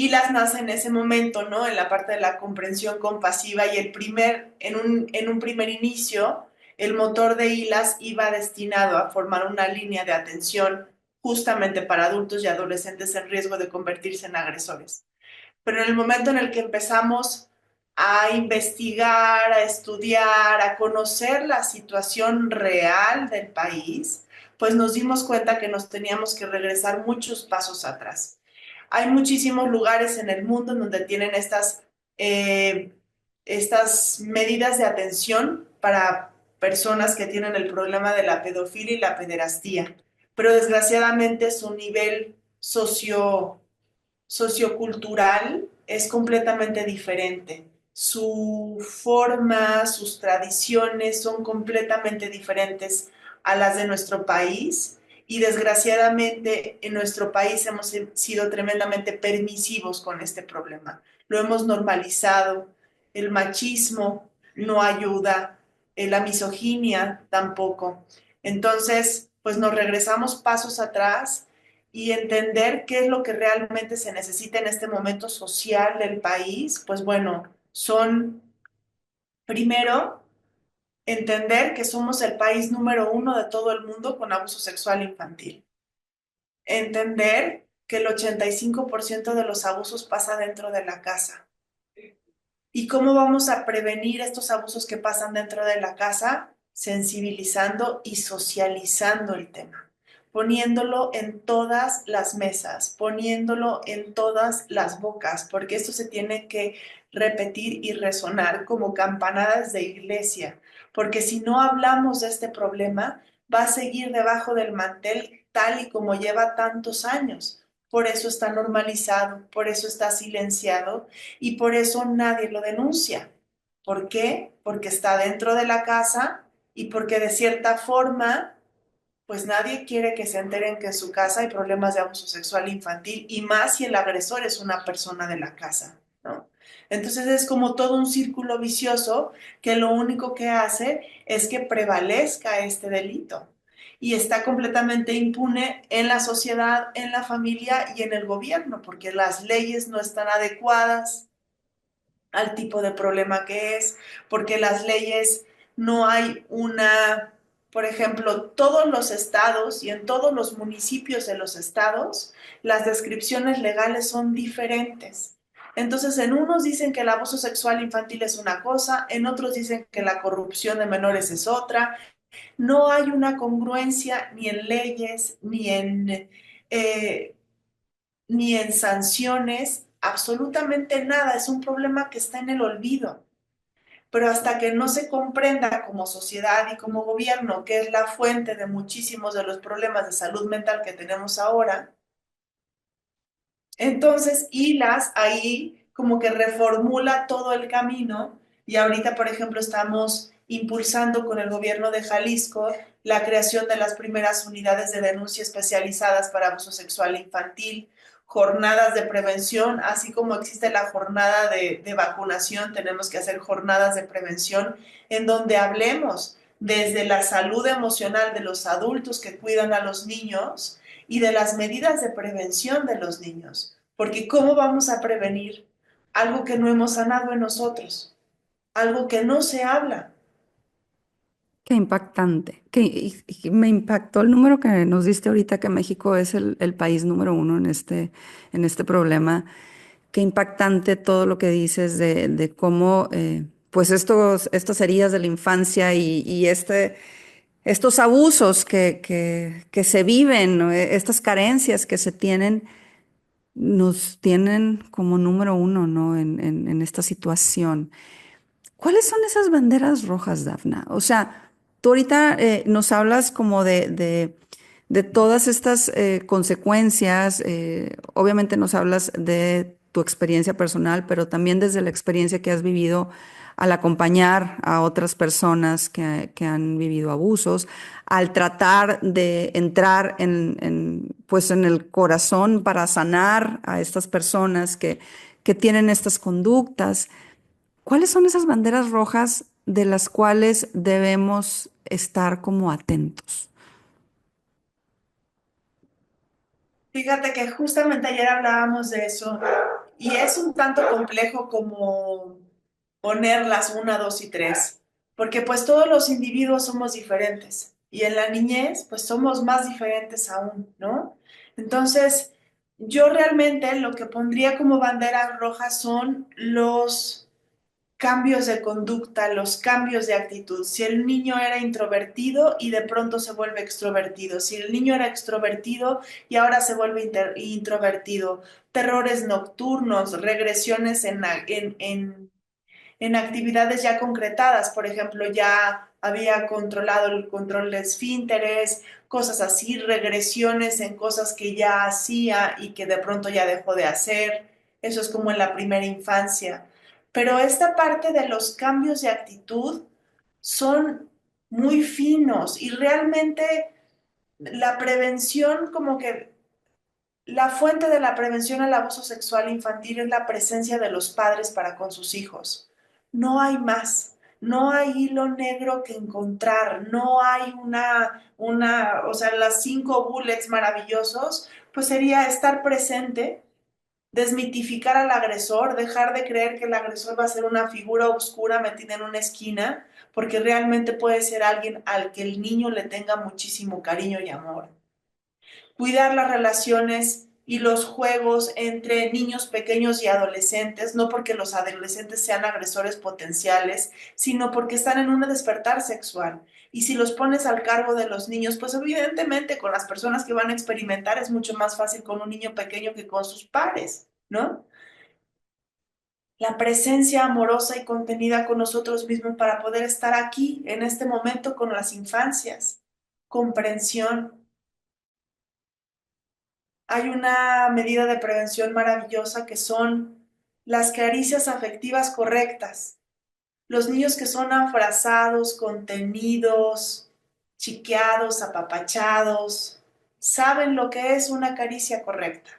las nace en ese momento, ¿no? En la parte de la comprensión compasiva y en un primer inicio, el motor de ILAS iba destinado a formar una línea de atención justamente para adultos y adolescentes en riesgo de convertirse en agresores. Pero en el momento en el que empezamos a investigar, a estudiar, a conocer la situación real del país, pues nos dimos cuenta que nos teníamos que regresar muchos pasos atrás. Hay muchísimos lugares en el mundo en donde tienen eh, estas medidas de atención para personas que tienen el problema de la pedofilia y la pederastía, pero desgraciadamente su nivel sociocultural es completamente diferente. Su forma, sus tradiciones son completamente diferentes a las de nuestro país y desgraciadamente en nuestro país hemos sido tremendamente permisivos con este problema. lo hemos normalizado. El machismo no ayuda, la misoginia tampoco. Entonces, pues nos regresamos pasos atrás y entender qué es lo que realmente se necesita en este momento social del país, pues bueno, son primero entender que somos el país número uno de todo el mundo con abuso sexual infantil. Entender que el 85% de los abusos pasa dentro de la casa. ¿Y cómo vamos a prevenir estos abusos que pasan dentro de la casa? Sensibilizando y socializando el tema, poniéndolo en todas las mesas, poniéndolo en todas las bocas, porque esto se tiene que repetir y resonar como campanadas de iglesia, porque si no hablamos de este problema, va a seguir debajo del mantel tal y como lleva tantos años. Por eso está normalizado, por eso está silenciado y por eso nadie lo denuncia. ¿Por qué? Porque está dentro de la casa y porque de cierta forma, pues nadie quiere que se enteren que en su casa hay problemas de abuso sexual infantil y más si el agresor es una persona de la casa, ¿no? Entonces es como todo un círculo vicioso que lo único que hace es que prevalezca este delito y está completamente impune en la sociedad, en la familia y en el gobierno, porque las leyes no están adecuadas al tipo de problema que es, porque las leyes no hay una, por ejemplo, todos los estados y en todos los municipios de los estados, las descripciones legales son diferentes. Entonces, en unos dicen que el abuso sexual infantil es una cosa, en otros dicen que la corrupción de menores es otra. No hay una congruencia ni en leyes, eh, ni en sanciones, absolutamente nada. Es un problema que está en el olvido. Pero hasta que no se comprenda como sociedad y como gobierno que es la fuente de muchísimos de los problemas de salud mental que tenemos ahora, entonces ILAS ahí como que reformula todo el camino y ahorita, por ejemplo, estamos impulsando con el gobierno de Jalisco la creación de las primeras unidades de denuncia especializadas para abuso sexual infantil, jornadas de prevención, así como existe la jornada de vacunación, tenemos que hacer jornadas de prevención en donde hablemos desde la salud emocional de los adultos que cuidan a los niños y de las medidas de prevención de los niños. Porque ¿cómo vamos a prevenir algo que no hemos sanado en nosotros? Algo que no se habla. Qué impactante. Y me impactó el número que nos diste ahorita, que México es el país número uno en este problema. Qué impactante todo lo que dices de cómo, pues estas heridas de la infancia y estos abusos que se viven, ¿no? Estas carencias que se tienen, nos tienen como número uno, ¿no? En esta situación. ¿Cuáles son esas banderas rojas, Dafna? O sea, tú ahorita nos hablas como de todas estas consecuencias, obviamente nos hablas de tu experiencia personal, pero también desde la experiencia que has vivido al acompañar a otras personas que han vivido abusos, al tratar de entrar pues en el corazón para sanar a estas personas que tienen estas conductas. ¿Cuáles son esas banderas rojas de las cuales debemos estar como atentos? Fíjate que justamente ayer hablábamos de eso y es un tanto complejo como ponerlas una, dos y tres, porque pues todos los individuos somos diferentes y en la niñez pues somos más diferentes aún, ¿no? Entonces, yo realmente lo que pondría como banderas rojas son los cambios de conducta, los cambios de actitud. Si el niño era introvertido y de pronto se vuelve extrovertido, si el niño era extrovertido y ahora se vuelve introvertido, terrores nocturnos, regresiones en actividades ya concretadas, por ejemplo, ya había controlado el control de esfínteres, cosas así, regresiones en cosas que ya hacía y que de pronto ya dejó de hacer. Eso es como en la primera infancia. Pero esta parte de los cambios de actitud son muy finos y realmente la prevención como que La fuente de la prevención al abuso sexual infantil es la presencia de los padres para con sus hijos. No hay más. No hay hilo negro que encontrar. No hay o sea, las 5 bullets maravillosos, pues sería estar presente, desmitificar al agresor, dejar de creer que el agresor va a ser una figura oscura metida en una esquina, porque realmente puede ser alguien al que el niño le tenga muchísimo cariño y amor. Cuidar las relaciones y los juegos entre niños pequeños y adolescentes, no porque los adolescentes sean agresores potenciales, sino porque están en un despertar sexual. Y si los pones al cargo de los niños, pues evidentemente con las personas que van a experimentar es mucho más fácil con un niño pequeño que con sus pares, ¿no? La presencia amorosa y contenida con nosotros mismos para poder estar aquí en este momento con las infancias. Comprensión. Hay una medida de prevención maravillosa que son las caricias afectivas correctas. Los niños que son abrazados, contenidos, chiqueados, apapachados, saben lo que es una caricia correcta.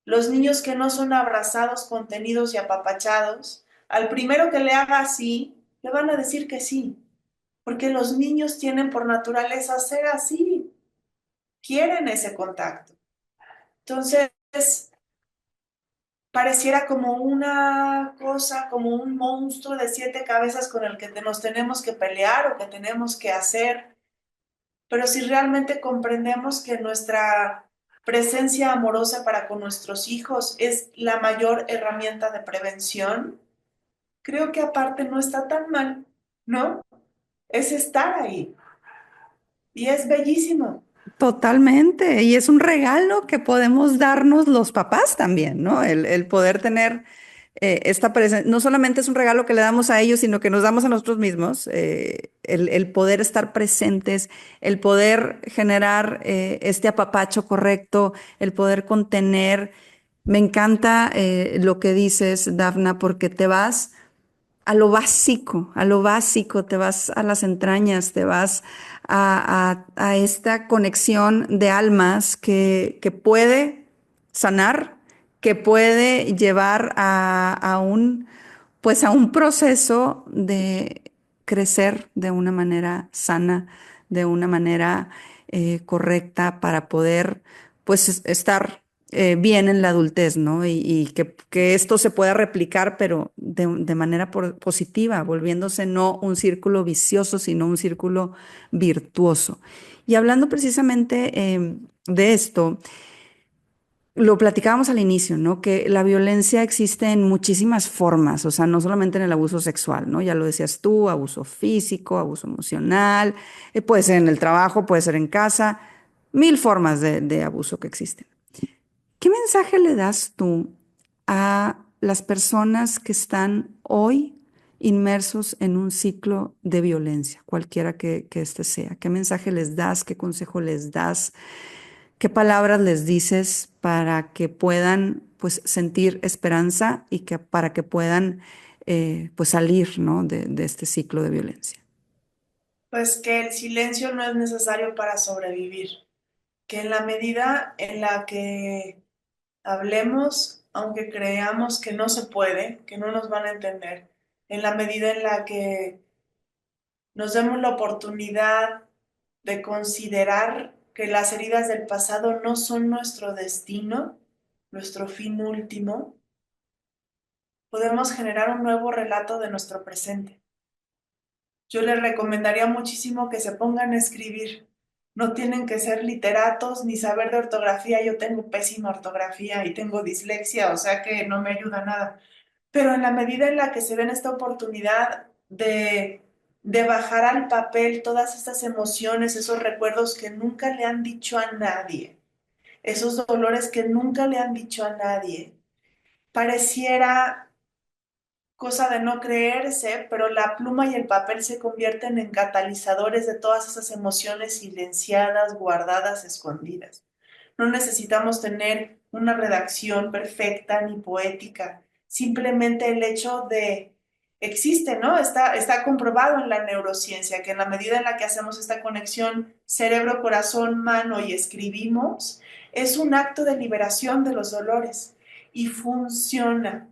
Los niños que no son abrazados, contenidos y apapachados, al primero que le haga así, le van a decir que sí, porque los niños tienen por naturaleza ser así, quieren ese contacto. Entonces, pareciera como una cosa, como un monstruo de 7 cabezas con el que nos tenemos que pelear o que tenemos que hacer, pero si realmente comprendemos que nuestra presencia amorosa para con nuestros hijos es la mayor herramienta de prevención, creo que aparte no está tan mal, ¿no? Es estar ahí y es bellísimo. Totalmente. Y es un regalo que podemos darnos los papás también, ¿no? El poder tener esta presencia. No solamente es un regalo que le damos a ellos, sino que nos damos a nosotros mismos. El poder estar presentes, el poder generar este apapacho correcto, el poder contener. Me encanta lo que dices, Dafna, porque te vas a lo básico, te vas a las entrañas, te vas a esta conexión de almas que puede sanar, que puede llevar pues a un proceso de crecer de una manera sana, de una manera correcta para poder pues estar bien en la adultez, ¿no? Y que esto se pueda replicar, pero de manera positiva, volviéndose no un círculo vicioso, sino un círculo virtuoso. Y hablando precisamente de esto, lo platicábamos al inicio, ¿no? Que la violencia existe en muchísimas formas, o sea, no solamente en el abuso sexual, ¿no? Ya lo decías tú, abuso físico, abuso emocional, puede ser en el trabajo, puede ser en casa, mil formas de abuso que existen. ¿Qué mensaje le das tú a las personas que están hoy inmersos en un ciclo de violencia, cualquiera que este sea? ¿Qué mensaje les das? ¿Qué consejo les das? ¿Qué palabras les dices para que puedan pues sentir esperanza y que para que puedan pues salir, ¿no? de este ciclo de violencia? Pues que el silencio no es necesario para sobrevivir, que en la medida en la que hablemos, aunque creamos que no se puede, que no nos van a entender, en la medida en la que nos demos la oportunidad de considerar que las heridas del pasado no son nuestro destino, nuestro fin último, podemos generar un nuevo relato de nuestro presente. Yo les recomendaría muchísimo que se pongan a escribir. No tienen que ser literatos ni saber de ortografía. Yo tengo pésima ortografía y tengo dislexia, o sea que no me ayuda nada. Pero en la medida en la que se den esta oportunidad de bajar al papel todas estas emociones, esos recuerdos que nunca le han dicho a nadie, esos dolores que nunca le han dicho a nadie, pareciera cosa de no creerse, pero la pluma y el papel se convierten en catalizadores de todas esas emociones silenciadas, guardadas, escondidas. No necesitamos tener una redacción perfecta ni poética, simplemente el hecho de existe, ¿no? Está comprobado en la neurociencia que en la medida en la que hacemos esta conexión cerebro, corazón, mano y escribimos, es un acto de liberación de los dolores y funciona,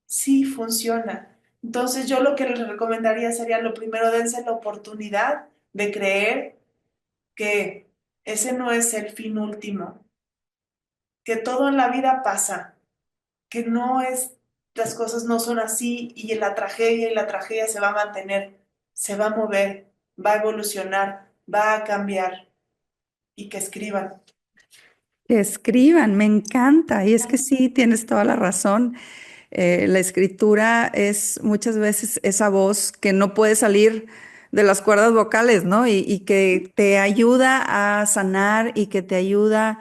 sí funciona. Entonces yo lo que les recomendaría sería lo primero, dense la oportunidad de creer que ese no es el fin último, que todo en la vida pasa, que no es, las cosas no son así y la tragedia se va a mantener, se va a mover, va a evolucionar, va a cambiar y que escriban. Que escriban, me encanta. Y es que sí, tienes toda la razón. La escritura es muchas veces esa voz que no puede salir de las cuerdas vocales, ¿no? Y que te ayuda a sanar y que te ayuda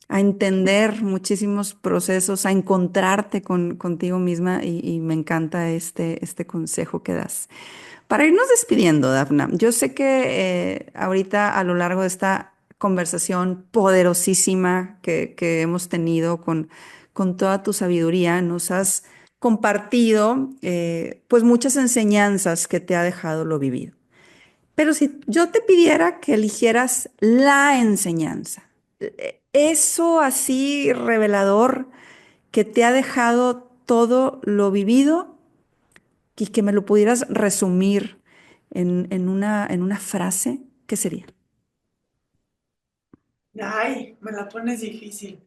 a entender muchísimos procesos, a encontrarte contigo misma y me encanta este consejo que das. Para irnos despidiendo, Dafna, yo sé que ahorita a lo largo de esta conversación poderosísima que hemos tenido con toda tu sabiduría, nos has compartido pues muchas enseñanzas que te ha dejado lo vivido. Pero si yo te pidiera que eligieras la enseñanza, eso así revelador que te ha dejado todo lo vivido y que me lo pudieras resumir en una frase, ¿qué sería? Ay, me la pones difícil.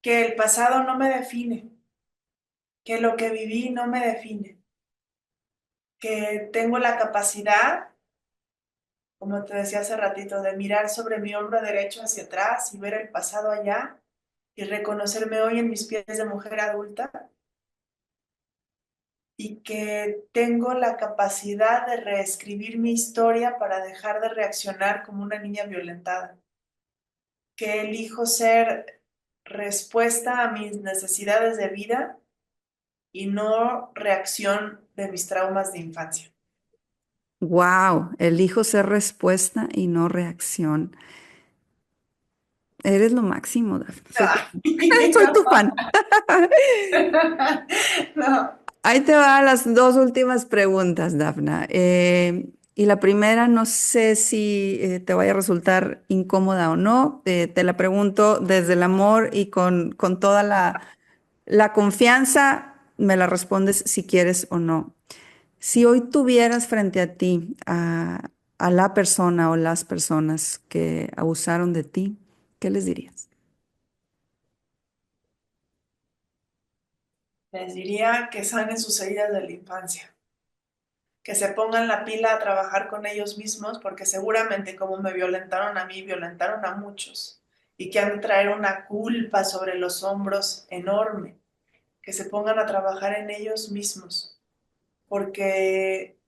Que el pasado no me define, que lo que viví no me define, que tengo la capacidad, como te decía hace ratito, de mirar sobre mi hombro derecho hacia atrás y ver el pasado allá y reconocerme hoy en mis pies de mujer adulta y que tengo la capacidad de reescribir mi historia para dejar de reaccionar como una niña violentada, que elijo ser respuesta a mis necesidades de vida y no reacción de mis traumas de infancia. Wow, elijo ser respuesta y no reacción. Eres lo máximo, Dafne. Soy tu, Ay, soy tu no. fan. No. Ahí te van las dos últimas preguntas, Dafna. Y la primera, no sé si te vaya a resultar incómoda o no. Te la pregunto desde el amor y con toda la confianza. Me la respondes si quieres o no. Si hoy tuvieras frente a ti a la persona o las personas que abusaron de ti, ¿qué les dirías? Les diría que sanen sus heridas de la infancia, que se pongan la pila a trabajar con ellos mismos, porque seguramente como me violentaron a mí, violentaron a muchos, y que han de traer una culpa sobre los hombros enorme, que se pongan a trabajar en ellos mismos, porque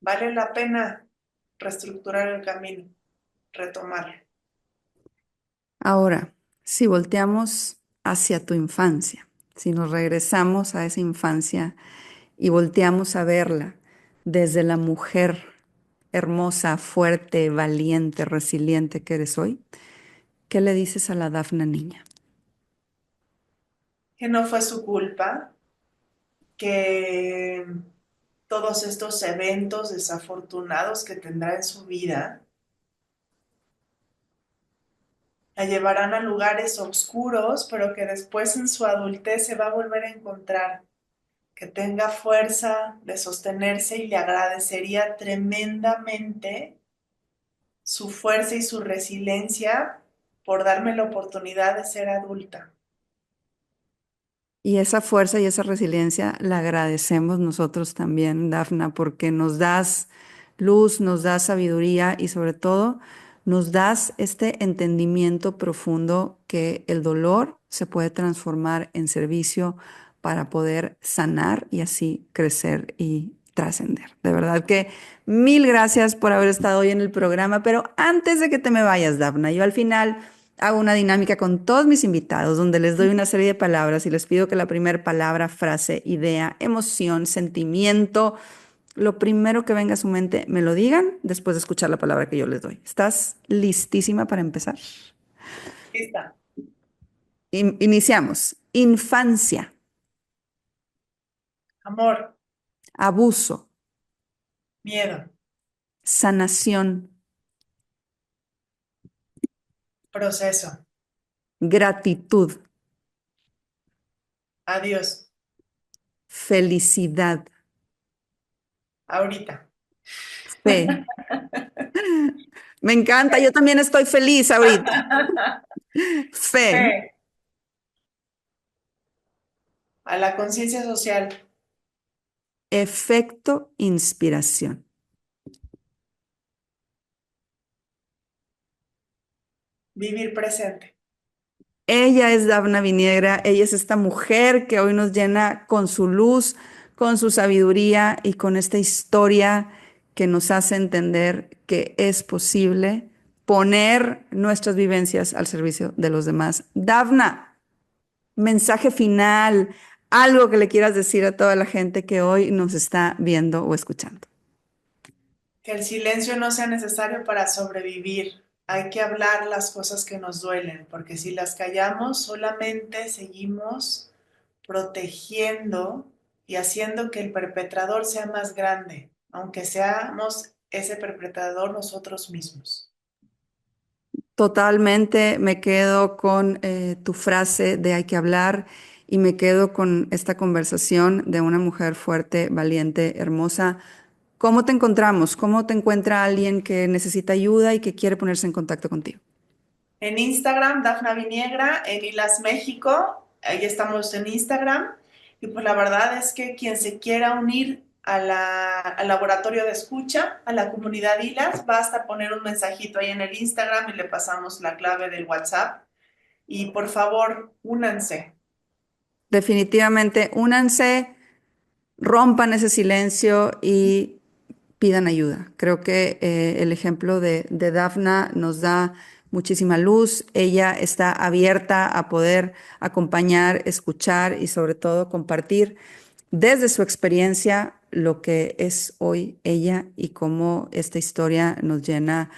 vale la pena reestructurar el camino, retomarlo. Ahora, si volteamos hacia tu infancia, si nos regresamos a esa infancia y volteamos a verla desde la mujer hermosa, fuerte, valiente, resiliente que eres hoy, ¿qué le dices a la Dafna niña? Que no fue su culpa, que todos estos eventos desafortunados que tendrá en su vida la llevarán a lugares oscuros, pero que después en su adultez se va a volver a encontrar, que tenga fuerza de sostenerse y le agradecería tremendamente su fuerza y su resiliencia por darme la oportunidad de ser adulta. Y esa fuerza y esa resiliencia la agradecemos nosotros también, Dafna, porque nos das luz, nos das sabiduría y sobre todo nos das este entendimiento profundo que el dolor se puede transformar en servicio para poder sanar y así crecer y trascender. De verdad que mil gracias por haber estado hoy en el programa, pero antes de que te me vayas, Dafna, yo al final hago una dinámica con todos mis invitados donde les doy una serie de palabras y les pido que la primera palabra, frase, idea, emoción, sentimiento, lo primero que venga a su mente me lo digan después de escuchar la palabra que yo les doy. ¿Estás listísima para empezar? Lista. Iniciamos. Infancia, Amor, abuso, miedo, sanación, proceso, gratitud, adiós, felicidad, ahorita. fe. Me encanta, yo también estoy feliz ahorita. Fe, Fe, a la conciencia social, efecto, inspiración. vivir presente. Ella es Dafna Viniegra, ella es esta mujer que hoy nos llena con su luz, con su sabiduría y con esta historia que nos hace entender que es posible poner nuestras vivencias al servicio de los demás. Dafna, mensaje final, algo que le quieras decir a toda la gente que hoy nos está viendo o escuchando. Que el silencio no sea necesario para sobrevivir. Hay que hablar las cosas que nos duelen, porque si las callamos, solamente seguimos protegiendo y haciendo que el perpetrador sea más grande, aunque seamos ese perpetrador nosotros mismos. Totalmente me quedo con tu frase de hay que hablar y me quedo con esta conversación de una mujer fuerte, valiente, hermosa. ¿Cómo te encontramos? ¿Cómo te encuentra alguien que necesita ayuda y que quiere ponerse en contacto contigo? En Instagram, Dafna Viniegra, en Ilas México, ahí estamos en Instagram. Y pues la verdad es que quien se quiera unir al laboratorio de escucha, a la comunidad ILAS, basta poner un mensajito ahí en el Instagram y le pasamos la clave del WhatsApp. Y por favor, únanse. Definitivamente, únanse, rompan ese silencio y pidan ayuda. Creo que el ejemplo de Dafna nos da muchísima luz. Ella está abierta a poder acompañar, escuchar y sobre todo compartir desde su experiencia lo que es hoy ella y cómo esta historia nos llena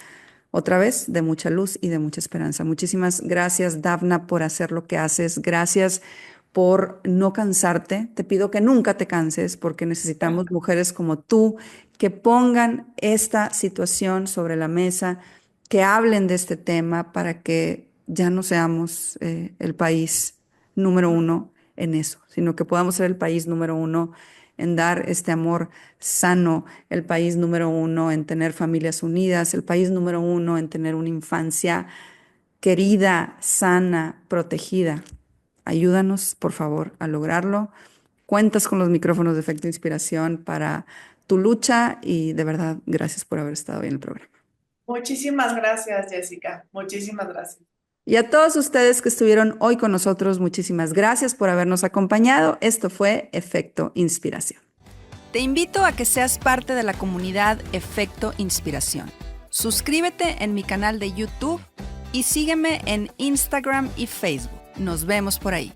otra vez de mucha luz y de mucha esperanza. Muchísimas gracias, Dafna, por hacer lo que haces. Gracias por no cansarte. Te pido que nunca te canses porque necesitamos mujeres como tú que pongan esta situación sobre la mesa, que hablen de este tema para que ya no seamos el país número uno en eso, sino que podamos ser el país número uno en dar este amor sano, el país número uno en tener familias unidas, el país número uno en tener una infancia querida, sana, protegida. Ayúdanos, por favor, a lograrlo. Cuentas con los micrófonos de Efecto Inspiración para tu lucha y de verdad, gracias por haber estado hoy en el programa. Muchísimas gracias, Jessica. Muchísimas gracias. Y a todos ustedes que estuvieron hoy con nosotros, muchísimas gracias por habernos acompañado. Esto fue Efecto Inspiración. Te invito a que seas parte de la comunidad Efecto Inspiración. Suscríbete en mi canal de YouTube y sígueme en Instagram y Facebook. Nos vemos por ahí.